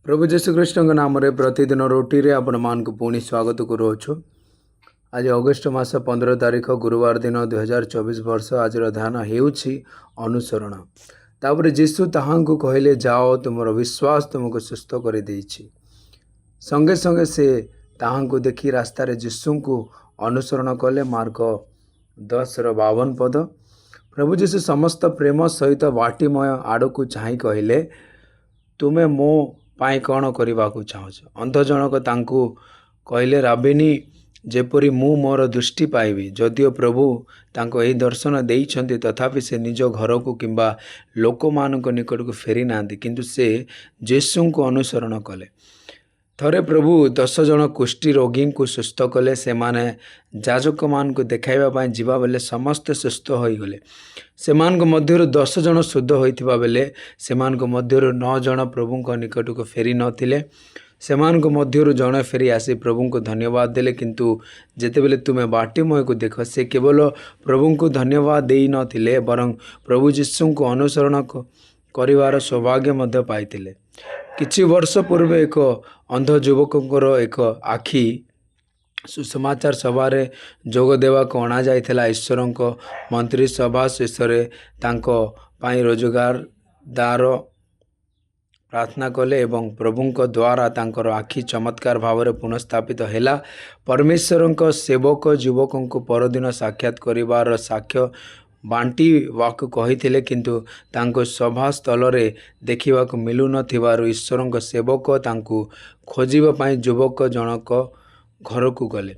प्रभु जीशु कृष्ण नाम प्रतिदिन रोटी रे आपण मान को पुणी स्वागत करुछु। आज अगस्ट मास 15 तारीख गुरुवार दिन 2024 वर्ष। आज ध्यान हेउछि अनुसरण। तापर जीशु ताहांकु कहले जाओ तुमरो विश्वास तुमको सुस्थ कर देछि। संगे संगे से ताहांकु देखि रास्ता रे जीशु को अनुसरण कले। मार्क 10:52 पद। प्रभु जीशु समस्त प्रेम सहित बाटीमय आड़ को चाहि कहले तुमे मो पाई कौन करने को चाहछ। अंध जनक तांकु कहले राबिनी जेपरी मु मोर दृष्टि पाइबी। जदियो प्रभु तांको एही दर्शन देइछन्ति तथापि से निज घर को किंबा लोक मानक निकट को फेरी नांती, किंतु से यीशु को अनुसरण कले। थरे प्रभु 10 जन कुष्ठी रोगी को सुस्थ कले। से माने जाजक मान को देखाइबा पई जीवा बेले समस्त सुस्थ होई गले। से मान को मध्यरु 10 जन शुद्ध होइथिबा बेले से मान को मध्यरु 9 जन प्रभु को निकट को फेरी नथिले। से मान को मध्यरु जने फेरी आसी प्रभु को धन्यवाद देले। किंतु जेते बेले तुमे बाटीमय को देख से केवल प्रभु को धन्यवाद देई नथिले बरं प्रभु यीशु को अनुसरण करिवार सौभाग्य मध्य पाइतिले। किछि वर्ष पूर्व एक अंध युवकर एक आखि सुसमाचार सभा जोग देवा को अणा जाइथिला। ईश्वर मंत्री सभा शेष पाई रोजगार दार प्रार्थना कले एवं प्रभु द्वारा तांकर आखि चमत्कार भाव में पुनःस्थापित हैला। परमेश्वर सेवक युवक को परदिन साक्षात करिवार साक्ष्य बांटी वाक कही, किंतु तांको सभा स्थल रे देखा मिलू नथिबारु ईश्वर सेवक तांको खोजिबा पई युवक जनक घर को गले।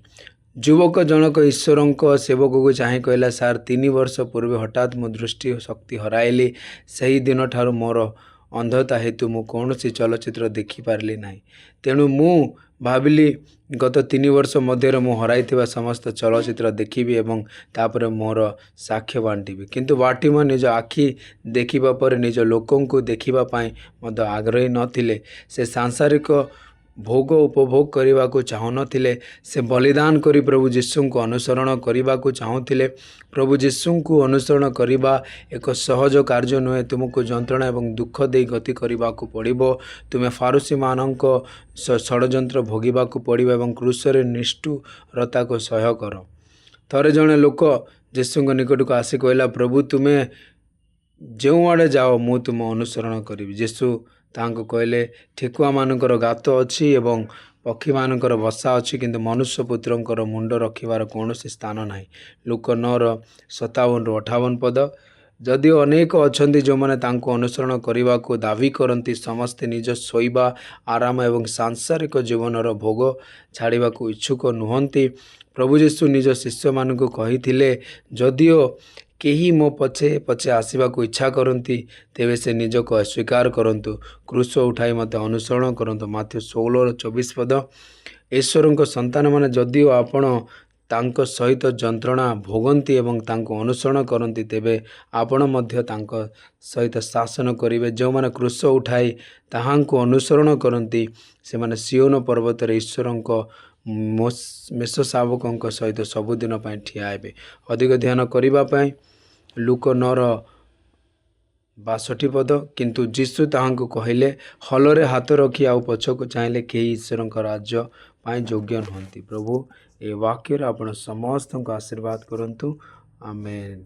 युवक जनक ईश्वर सेवक को चाहे कहला सार 3 वर्ष पूर्व हठात मो दृष्टि शक्ति हराइली। सही दिन ठारू मोर अंधता हेतु मु कौन सी चलचित्र देखि पारली नाही। तेणु मु भाविली गत 3 वर्ष मध्य मु हराइथिबा समस्त चलचित्र देखिबी एवं तापर मोर साक्ष्य बांटिबी। किंतु बाटीमय निज आखि देखिबा पर निज लोकं को देखिबा पई मद आग्रही नथिले। से सांसारिक भोग उपभोग करने को चाहूनथिले। से बलिदान करी प्रभु यीशु को अनुसरण करने को चाहूथिले। प्रभु यीशु को अनुसरण करने एक सहज कार्य नुहे। तुमको जंत्रणा एवं दुख दे गति करने को पड़ो। तुम्हें फारूसी मानक षड्यंत्र भोगवा को पड़ो एवं क्रूसरे निष्ठुरता को सह्य कर। थरे जड़े लोक यीशु निकट को आसी कहला प्रभु तुम्हें जो आड़े जाओ मु तुम अनुसरण करी। यीशु तांको कहले ठेकुआ मानकर गात अच्छी एवं पक्षी मानकर बसा अच्छी, किंतु मनुष्य पुत्रंकर मुंड रखिबार कौन स्थान नाही। लूक 9:57-58 पद। जदियो अनेक अछंती जो माने तांको अनुसरण करने को दावी करती, समस्ते निज शोइबा आराम एवं सांसारिक जीवनर भोग छाड़वा को इच्छुक नुहंती। प्रभु यीशु निज शिष्य मान को कही जदियो केही मो पछे पछे आसवा को इच्छा करती तेबे से निज को अस्वीकार करंतु, क्रूस उठाई मत अनुसरण करंतु। माथ्यू 16:24 पद। ईश्वर संतान माने जदियो आपण तांको सहित जंत्रणा भोगंती एवं तांको अनुसरण करंती तेबे आपण मध्य तांको सहित शासन करिवे। जो माने क्रूस उठाई ताहांको अनुसरण करंती से माने सियोन पर्वत रे ईश्वर मेष शावक सहित सबुदिन ठिया हेबे। अधिक ध्यान करने लूक 9:62 पद। किंतु जीशु ताहांको कहले हलरे हाथ रखी आउ पछको चाहिले कई ईश्वर राज्य पाई योग्य नुहंती। प्रभु ए वाक्य आपण समस्त को आशीर्वाद करंतु। आमेन।